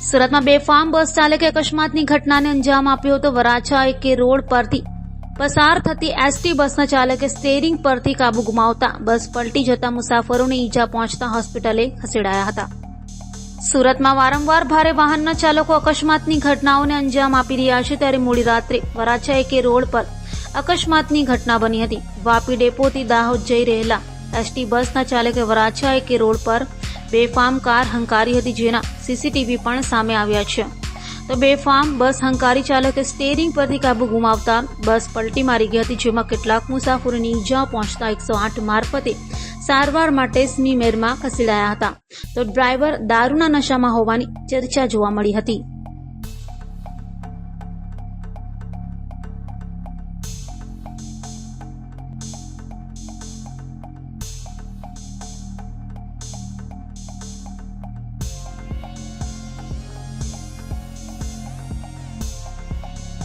સુરતમાં બેફામ બસ ચાલકે અકસ્માતની ઘટનાને અંજામ આપ્યો હતો। વરાછા એકે રોડ પરથી પસાર થતી એસટી બસના ચાલકે સ્ટીયરિંગ પરથી કાબુ ગુમાવતા બસ પલટી જતા મુસાફરોને ઈજા પહોંચતા હોસ્પિટલે ખસેડાયા હતા। સુરતમાં વારંવાર ભારે વાહનના ચાલકો અકસ્માતની ઘટનાઓને અંજામ આપી રહ્યા છે, ત્યારે મોડી રાત્રે વરાછા એકે રોડ પર અકસ્માતની ઘટના બની હતી। વાપી ડેપોથી દાહોદ જઈ રહેલા એસટી બસના ચાલકે વરાછા એકે રોડ પર બેફામ કાર હંકારી હતી, જેના સીસીટીવી પણ સામે આવ્યા છે। તો બેફામ બસ હંકારી ચાલકે સ્ટીયરિંગ પરથી કાબુ ગુમાવતા બસ પલટી મારી ગઈ હતી, જેમાં કેટલાક મુસાફરોને ઈજા પહોંચતા 108 મારફતે સારવાર માટે સ્મીમેરમાં ખસેડાયા હતા। તો ડ્રાઈવર દારૂના નશામાં હોવાની ચર્ચા જોવા મળી હતી।